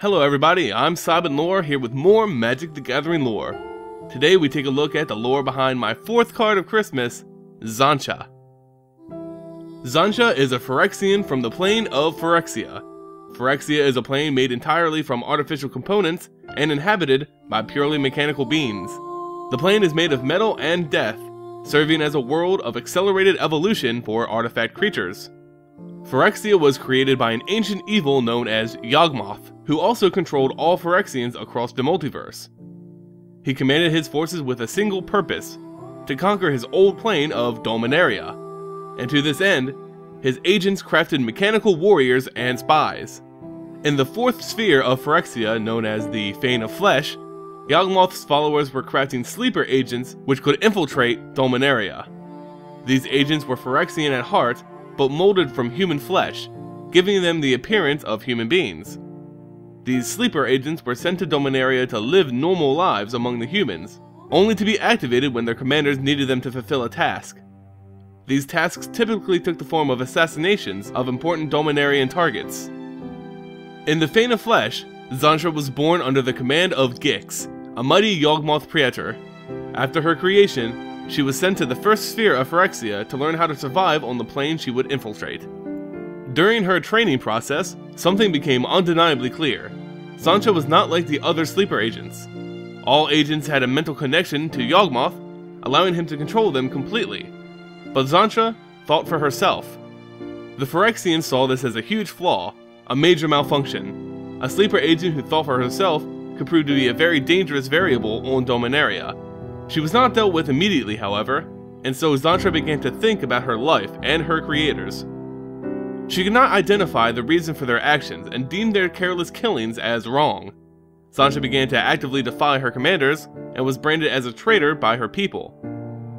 Hello everybody, I'm Seibenlore here with more Magic the Gathering lore. Today we take a look at the lore behind my fourth card of Christmas, Xantcha. Xantcha is a Phyrexian from the plane of Phyrexia. Phyrexia is a plane made entirely from artificial components and inhabited by purely mechanical beings. The plane is made of metal and death, serving as a world of accelerated evolution for artifact creatures. Phyrexia was created by an ancient evil known as Yawgmoth, who also controlled all Phyrexians across the multiverse. He commanded his forces with a single purpose, to conquer his old plane of Dominaria, and to this end, his agents crafted mechanical warriors and spies. In the fourth sphere of Phyrexia, known as the Fane of Flesh, Yawgmoth's followers were crafting sleeper agents which could infiltrate Dominaria. These agents were Phyrexian at heart, but molded from human flesh, giving them the appearance of human beings. These sleeper agents were sent to Dominaria to live normal lives among the humans, only to be activated when their commanders needed them to fulfill a task. These tasks typically took the form of assassinations of important Dominarian targets. In the Fane of Flesh, Xantcha was born under the command of Gix, a mighty Yawgmoth praetor. After her creation, she was sent to the first sphere of Phyrexia to learn how to survive on the plane she would infiltrate. During her training process, something became undeniably clear. Xantcha was not like the other sleeper agents. All agents had a mental connection to Yawgmoth, allowing him to control them completely. But Xantcha thought for herself. The Phyrexians saw this as a huge flaw, a major malfunction. A sleeper agent who thought for herself could prove to be a very dangerous variable on Dominaria. She was not dealt with immediately, however, and so Xantcha began to think about her life and her creators. She could not identify the reason for their actions and deemed their careless killings as wrong. Xantcha began to actively defy her commanders and was branded as a traitor by her people.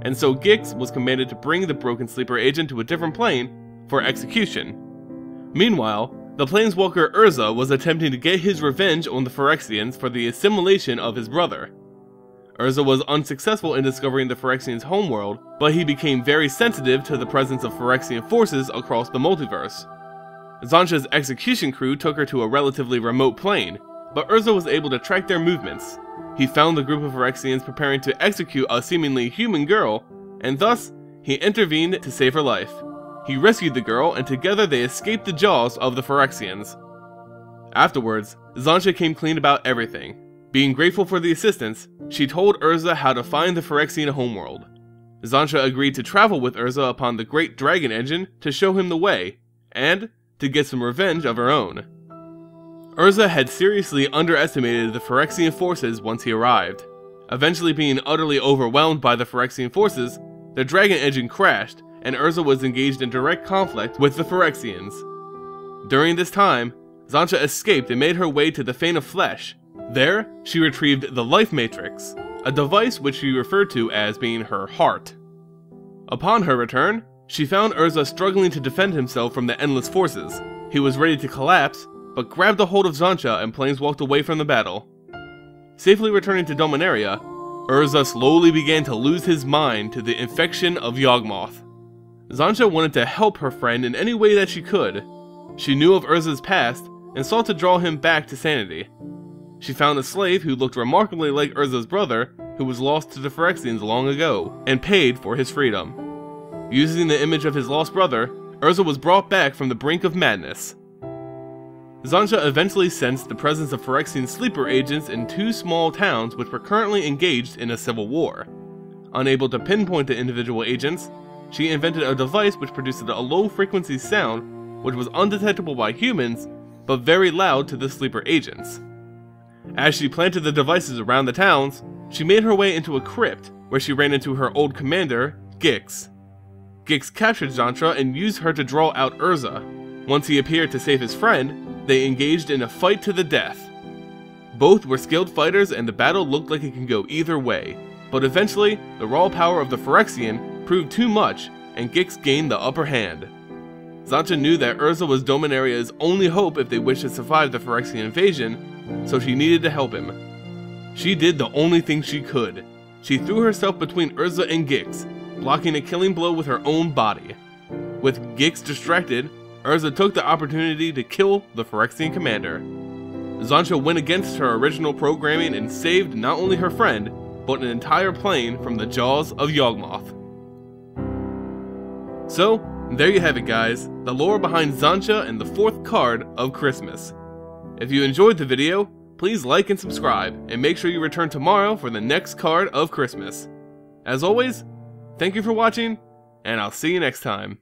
And so Gix was commanded to bring the broken sleeper agent to a different plane for execution. Meanwhile, the planeswalker Urza was attempting to get his revenge on the Phyrexians for the assimilation of his brother. Urza was unsuccessful in discovering the Phyrexians' homeworld, but he became very sensitive to the presence of Phyrexian forces across the multiverse. Xantcha's execution crew took her to a relatively remote plane, but Urza was able to track their movements. He found the group of Phyrexians preparing to execute a seemingly human girl, and thus, he intervened to save her life. He rescued the girl, and together they escaped the jaws of the Phyrexians. Afterwards, Xantcha came clean about everything. Being grateful for the assistance, she told Urza how to find the Phyrexian homeworld. Xantcha agreed to travel with Urza upon the Great Dragon Engine to show him the way, and to get some revenge of her own. Urza had seriously underestimated the Phyrexian forces once he arrived. Eventually being utterly overwhelmed by the Phyrexian forces, the Dragon Engine crashed, and Urza was engaged in direct conflict with the Phyrexians. During this time, Xantcha escaped and made her way to the Fane of Flesh. There, she retrieved the Life Matrix, a device which she referred to as being her heart. Upon her return, she found Urza struggling to defend himself from the endless forces. He was ready to collapse, but grabbed a hold of Xantcha and planeswalked away from the battle. Safely returning to Dominaria, Urza slowly began to lose his mind to the infection of Yawgmoth. Xantcha wanted to help her friend in any way that she could. She knew of Urza's past and sought to draw him back to sanity. She found a slave who looked remarkably like Urza's brother, who was lost to the Phyrexians long ago, and paid for his freedom. Using the image of his lost brother, Urza was brought back from the brink of madness. Xantcha eventually sensed the presence of Phyrexian sleeper agents in two small towns which were currently engaged in a civil war. Unable to pinpoint the individual agents, she invented a device which produced a low-frequency sound which was undetectable by humans, but very loud to the sleeper agents. As she planted the devices around the towns, she made her way into a crypt, where she ran into her old commander, Gix. Gix captured Xantcha and used her to draw out Urza. Once he appeared to save his friend, they engaged in a fight to the death. Both were skilled fighters and the battle looked like it could go either way, but eventually, the raw power of the Phyrexian proved too much, and Gix gained the upper hand. Xantcha knew that Urza was Dominaria's only hope if they wished to survive the Phyrexian invasion, so she needed to help him. She did the only thing she could. She threw herself between Urza and Gix, blocking a killing blow with her own body. With Gix distracted, Urza took the opportunity to kill the Phyrexian commander. Xantcha went against her original programming and saved not only her friend, but an entire plane from the jaws of Yawgmoth. So, there you have it guys, the lore behind Xantcha and the 4th card of Christmas. If you enjoyed the video, please like and subscribe, and make sure you return tomorrow for the next card of Christmas. As always, thank you for watching, and I'll see you next time.